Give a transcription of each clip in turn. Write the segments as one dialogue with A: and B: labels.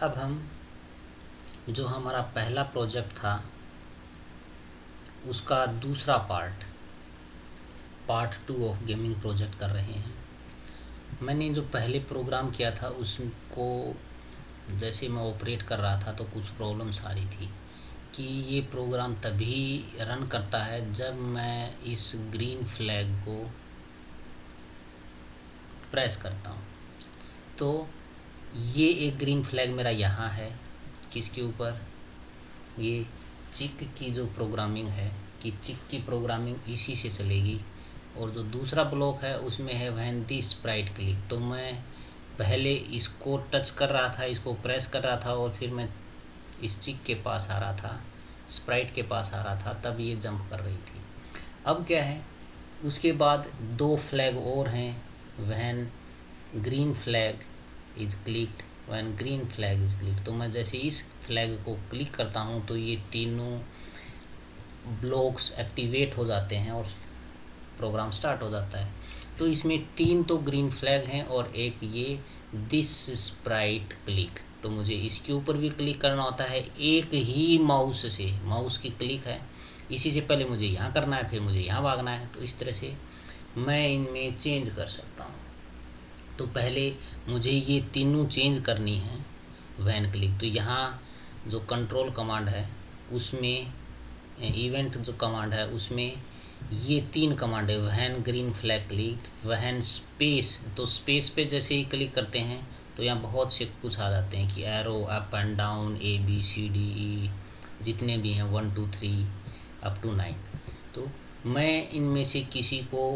A: अब हम जो हमारा पहला प्रोजेक्ट था उसका दूसरा पार्ट 2 ऑफ गेमिंग प्रोजेक्ट कर रहे हैं। मैंने जो पहले प्रोग्राम किया था उसको जैसे मैं ऑपरेट कर रहा था तो कुछ प्रॉब्लम्स आ रही थी कि ये प्रोग्राम तभी रन करता है जब मैं इस ग्रीन फ्लैग को प्रेस करता हूँ। तो ये एक ग्रीन फ्लैग मेरा यहाँ है, किसके ऊपर, ये चिक की जो प्रोग्रामिंग है कि चिक की प्रोग्रामिंग इसी से चलेगी। और जो दूसरा ब्लॉक है उसमें है व्हेन दी स्प्राइट क्लिक। तो मैं पहले इसको टच कर रहा था, इसको प्रेस कर रहा था और फिर मैं इस चिक के पास आ रहा था, स्प्राइट के पास आ रहा था, तब ये जंप कर रही थी। अब क्या है, उसके बाद 2 फ्लैग और हैं, when green flag is clicked, when green flag is clicked. तो मैं जैसे इस फ्लैग को क्लिक करता हूँ तो ये तीनों ब्लॉक्स एक्टिवेट हो जाते हैं और प्रोग्राम स्टार्ट हो जाता है। तो इसमें 3 तो ग्रीन फ्लैग हैं और एक ये दिस स्प्राइट क्लिक। तो मुझे इसके ऊपर भी क्लिक करना होता है एक ही माउस से, माउस की क्लिक है, इसी से पहले मुझे यहाँ करना है, फिर मुझे यहाँ भागना है। तो इस तरह से मैं इनमें चेंज कर सकता हूँ। तो पहले मुझे ये तीनों चेंज करनी है वैन क्लिक। तो यहाँ जो कंट्रोल कमांड है उसमें, इवेंट जो कमांड है उसमें ये 3 कमांड है, वहन ग्रीन फ्लैग क्लिक, वहन स्पेस। तो स्पेस पे जैसे ही क्लिक करते हैं तो यहाँ बहुत से कुछ आ जाते हैं कि arrow up and down, ABCDE जितने भी हैं 1 2 3 अप टू 9। तो मैं इनमें से किसी को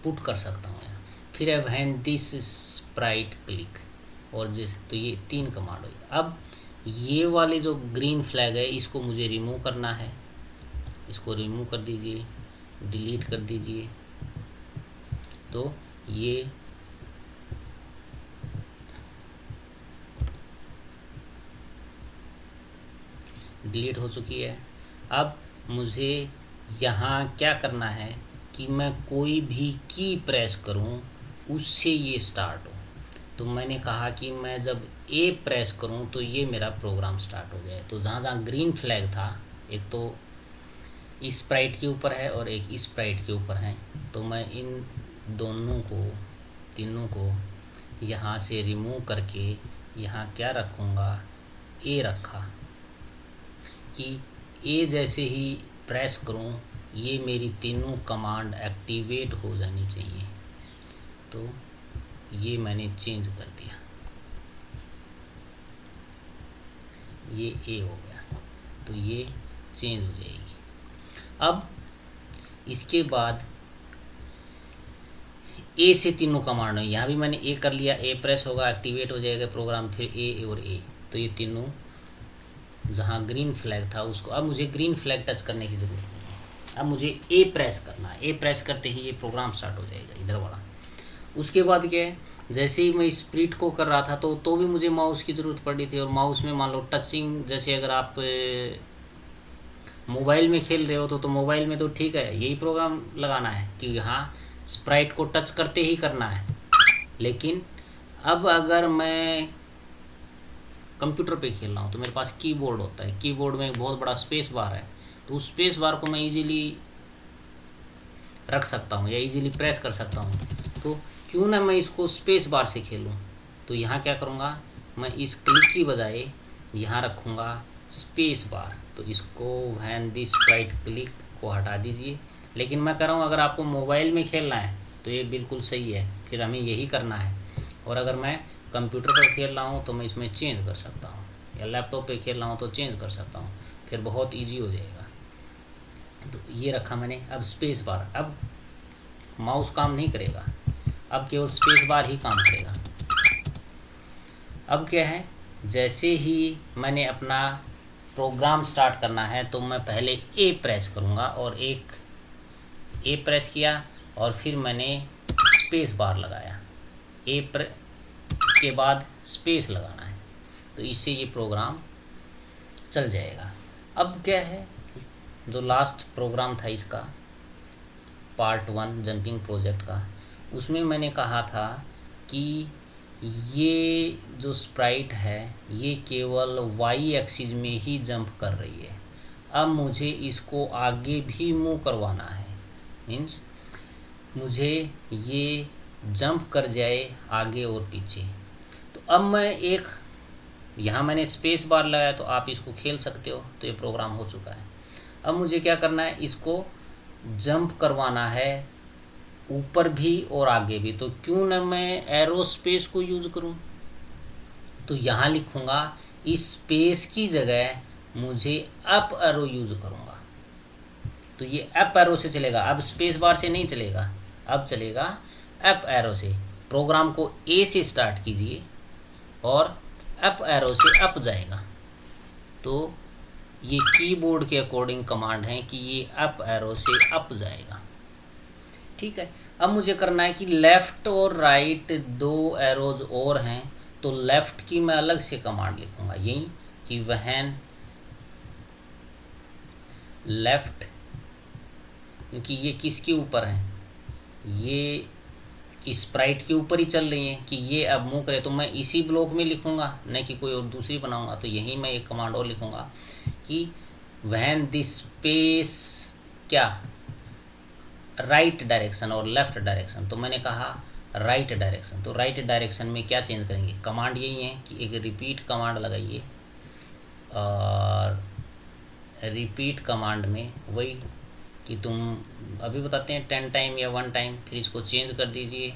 A: पुट कर सकता हूँ। फिर है वहन दिस स्प्राइट क्लिक और जिस, तो ये 3 कमांड हुई। अब ये वाले जो ग्रीन फ्लैग है इसको मुझे रिमूव करना है, इसको रिमूव कर दीजिए, डिलीट कर दीजिए। तो ये डिलीट हो चुकी है। अब मुझे यहाँ क्या करना है कि मैं कोई भी की प्रेस करूँ उससे ये स्टार्ट हो। तो मैंने कहा कि मैं जब A प्रेस करूँ तो ये मेरा प्रोग्राम स्टार्ट हो जाए। तो जहाँ जहाँ ग्रीन फ्लैग था, एक तो इस स्प्राइट के ऊपर है और एक इस स्प्राइट के ऊपर है, तो मैं इन दोनों को, तीनों को यहाँ से रिमूव करके यहाँ क्या रखूँगा, A रखा कि A जैसे ही प्रेस करूँ ये मेरी तीनों कमांड एक्टिवेट हो जानी चाहिए। तो ये मैंने चेंज कर दिया, ये A हो गया, तो ये चेंज हो जाएगी। अब इसके बाद A से तीनों कमांड है, यहाँ भी मैंने A कर लिया, A प्रेस होगा, एक्टिवेट हो जाएगा प्रोग्राम, फिर A और A। तो ये तीनों जहाँ ग्रीन फ्लैग था उसको, अब मुझे ग्रीन फ्लैग टच करने की ज़रूरत नहीं है, अब मुझे A प्रेस करना है। A प्रेस करते ही ये प्रोग्राम स्टार्ट हो जाएगा इधर वाला। उसके बाद क्या है, जैसे ही मैं स्प्लिट को कर रहा था तो भी मुझे माउस की ज़रूरत पड़ी थी। और माउस में मान लो टचिंग, जैसे अगर आप मोबाइल में खेल रहे हो तो मोबाइल में तो ठीक है, यही प्रोग्राम लगाना है कि यहाँ स्प्राइट को टच करते ही करना है। लेकिन अब अगर मैं कंप्यूटर पे खेल रहा हूँ तो मेरे पास कीबोर्ड होता है, कीबोर्ड में बहुत बड़ा स्पेस बार है, तो उस स्पेस बार को मैं इजीली रख सकता हूँ या इजीली प्रेस कर सकता हूँ। तो क्यों ना मैं इसको स्पेस बार से खेलूँ। तो यहाँ क्या करूँगा, मैं इस क्लिक की बजाय यहाँ रखूँगा स्पेस बार। तो इसको व्हेन दिस स्प्राइट क्लिक को हटा दीजिए। लेकिन मैं कह रहा हूँ अगर आपको मोबाइल में खेलना है तो ये बिल्कुल सही है, फिर हमें यही करना है। और अगर मैं कंप्यूटर पर खेल रहा हूँ तो मैं इसमें चेंज कर सकता हूँ, या लैपटॉप पे खेल रहा हूँ तो चेंज कर सकता हूँ, फिर बहुत ईजी हो जाएगा। तो ये रखा मैंने। अब स्पेस बार, अब माउस काम नहीं करेगा, अब केवल स्पेस बार ही काम करेगा। अब क्या है, जैसे ही मैंने अपना प्रोग्राम स्टार्ट करना है तो मैं पहले A प्रेस करूँगा, और एक A प्रेस किया और फिर मैंने स्पेस बार लगाया, के बाद स्पेस लगाना है, तो इससे ये प्रोग्राम चल जाएगा। अब क्या है, जो लास्ट प्रोग्राम था इसका पार्ट 1 जंपिंग प्रोजेक्ट का, उसमें मैंने कहा था कि ये जो स्प्राइट है ये केवल वाई एक्सिस में ही जंप कर रही है। अब मुझे इसको आगे भी मूव करवाना है, मीन्स मुझे ये जंप कर जाए आगे और पीछे। तो अब मैं एक यहाँ मैंने स्पेस बार लगाया, तो आप इसको खेल सकते हो। तो ये प्रोग्राम हो चुका है। अब मुझे क्या करना है, इसको जंप करवाना है ऊपर भी और आगे भी। तो क्यों ना मैं एरो स्पेस को यूज़ करूं। तो यहाँ लिखूँगा इस स्पेस की जगह मुझे अप एरो यूज़ करूँगा। तो ये अप एरो से चलेगा, अब स्पेस बार से नहीं चलेगा, अब चलेगा अप एरो से। प्रोग्राम को ए से स्टार्ट कीजिए और अप एरो से अप जाएगा। तो ये कीबोर्ड के अकॉर्डिंग कमांड है कि ये अप एरो से अप जाएगा। ठीक है। अब मुझे करना है कि लेफ़्ट और राइट दो एरोज और हैं, तो लेफ़्ट की मैं अलग से कमांड लिखूँगा, यही कि वहन लेफ़्ट, क्योंकि ये किसके ऊपर हैं, ये स्प्राइट के ऊपर ही चल रही हैं कि ये अब मूव करे। तो मैं इसी ब्लॉक में लिखूँगा, नहीं कि कोई और दूसरी बनाऊँगा। तो यही मैं एक कमांड और लिखूँगा कि वहन दिस स्पेस क्या राइट डायरेक्शन और लेफ़्ट डायरेक्शन। तो मैंने कहा राइट डायरेक्शन। तो राइट डायरेक्शन में क्या चेंज करेंगे, कमांड यही है कि एक रिपीट कमांड लगाइए, और रिपीट कमांड में वही कि तुम अभी बताते हैं 10 टाइम या 1 टाइम, फिर इसको चेंज कर दीजिए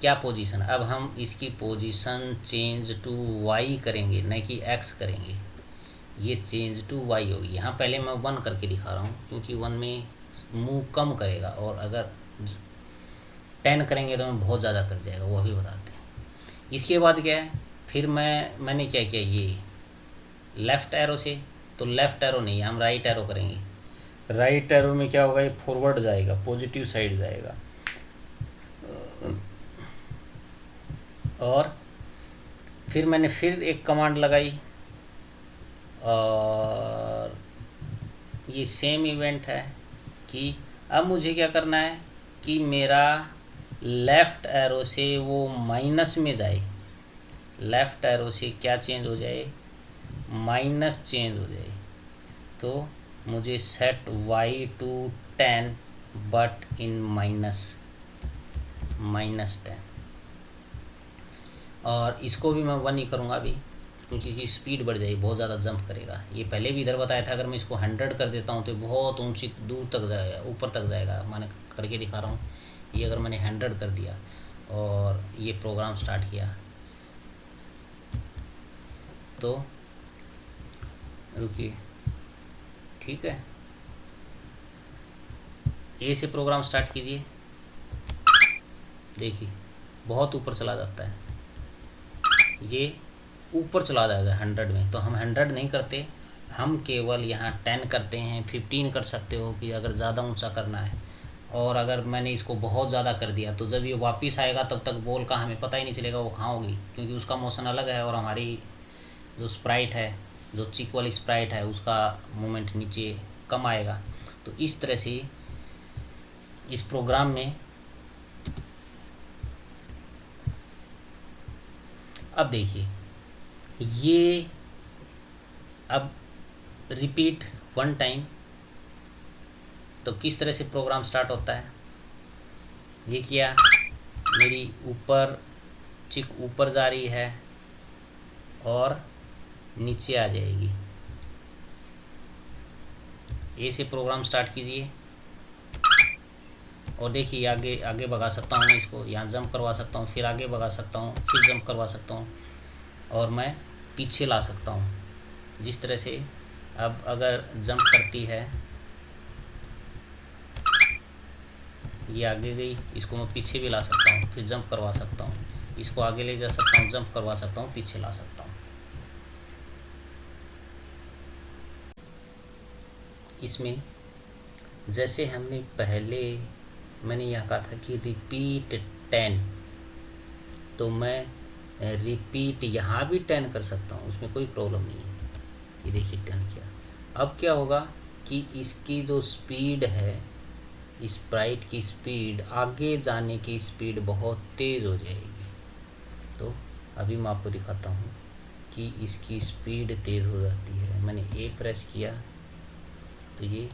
A: क्या पोजीशन। अब हम इसकी पोजीशन चेंज टू वाई करेंगे, नहीं कि एक्स करेंगे। ये चेंज टू वाई होगी। यहाँ पहले मैं 1 करके दिखा रहा हूँ, क्योंकि 1 में मूव कम करेगा, और अगर 10 करेंगे तो मैं बहुत ज़्यादा कर जाएगा, वो भी बताते हैं। इसके बाद क्या है, फिर मैंने क्या किया, ये लेफ़्ट एरो से, तो लेफ़्ट एरो नहीं, हम राइट एरो करेंगे। राइट एरो में क्या होगा, ये फॉरवर्ड जाएगा, पॉजिटिव साइड जाएगा। और फिर मैंने फिर एक कमांड लगाई, और ये सेम इवेंट है कि अब मुझे क्या करना है कि मेरा लेफ़्ट एरो से वो माइनस में जाए, लेफ़्ट एरो से क्या चेंज हो जाए, माइनस चेंज हो जाए। तो मुझे set Y to 10 but in -10, और इसको भी मैं 1 ही करूँगा अभी, क्योंकि इसकी स्पीड बढ़ जाएगी, बहुत ज़्यादा जंप करेगा। ये पहले भी इधर बताया था, अगर मैं इसको 100 कर देता हूँ तो बहुत ऊंची दूर तक जाएगा, ऊपर तक जाएगा। मैंने करके दिखा रहा हूँ। ये अगर मैंने 100 कर दिया और ये प्रोग्राम स्टार्ट किया, तो रुकिए, ठीक है, ए से प्रोग्राम स्टार्ट कीजिए। देखिए बहुत ऊपर चला जाता है, ये ऊपर चला जाएगा 100 में। तो हम 100 नहीं करते, हम केवल यहाँ 10 करते हैं। 15 कर सकते हो कि अगर ज़्यादा ऊंचा करना है। और अगर मैंने इसको बहुत ज़्यादा कर दिया तो जब ये वापस आएगा तब तक बॉल का हमें पता ही नहीं चलेगा वो कहाँ होगी, क्योंकि उसका मोशन अलग है और हमारी जो स्प्राइट है, जो चिक वाली स्प्राइट है, उसका मूवमेंट नीचे कम आएगा। तो इस तरह से इस प्रोग्राम में अब देखिए, ये अब रिपीट 1 टाइम, तो किस तरह से प्रोग्राम स्टार्ट होता है। ये किया, मेरी ऊपर चिक ऊपर जा रही है और नीचे आ जाएगी। ए से प्रोग्राम स्टार्ट कीजिए, और देखिए आगे आगे भगा सकता हूँ मैं इसको, यहाँ जंप करवा सकता हूँ, फिर आगे भगा सकता हूँ, फिर जंप करवा सकता हूँ, और मैं पीछे ला सकता हूँ। जिस तरह से अब अगर जंप करती है, ये आगे गई, इसको मैं पीछे भी ला सकता हूँ, फिर जंप करवा सकता हूँ, इसको आगे ले जा सकता हूँ, जंप करवा सकता हूँ, पीछे ला सकता हूँ। इसमें जैसे हमने पहले मैंने यह कहा था कि रिपीट 10, तो मैं रिपीट यहाँ भी 10 कर सकता हूँ, उसमें कोई प्रॉब्लम नहीं है। ये देखिए 10 किया। अब क्या होगा कि इसकी जो स्पीड है, स्प्राइट की स्पीड, आगे जाने की स्पीड बहुत तेज़ हो जाएगी। तो अभी मैं आपको दिखाता हूँ कि इसकी स्पीड तेज़ हो जाती है। मैंने ए प्रेस किया तो ये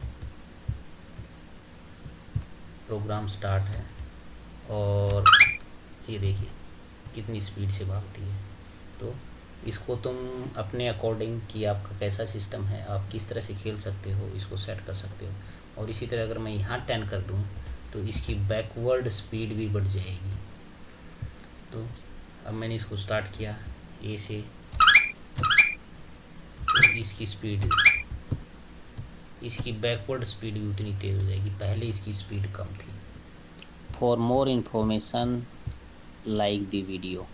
A: प्रोग्राम स्टार्ट है और ये देखिए कितनी स्पीड से भागती है। तो इसको तुम अपने अकॉर्डिंग कि आपका कैसा सिस्टम है, आप किस तरह से खेल सकते हो, इसको सेट कर सकते हो। और इसी तरह अगर मैं यहाँ 10 कर दूँ तो इसकी बैकवर्ड स्पीड भी बढ़ जाएगी। तो अब मैंने इसको स्टार्ट किया ए से, तो इसकी बैकवर्ड स्पीड भी उतनी तेज़ हो जाएगी, पहले इसकी स्पीड कम थी। For more information like the video.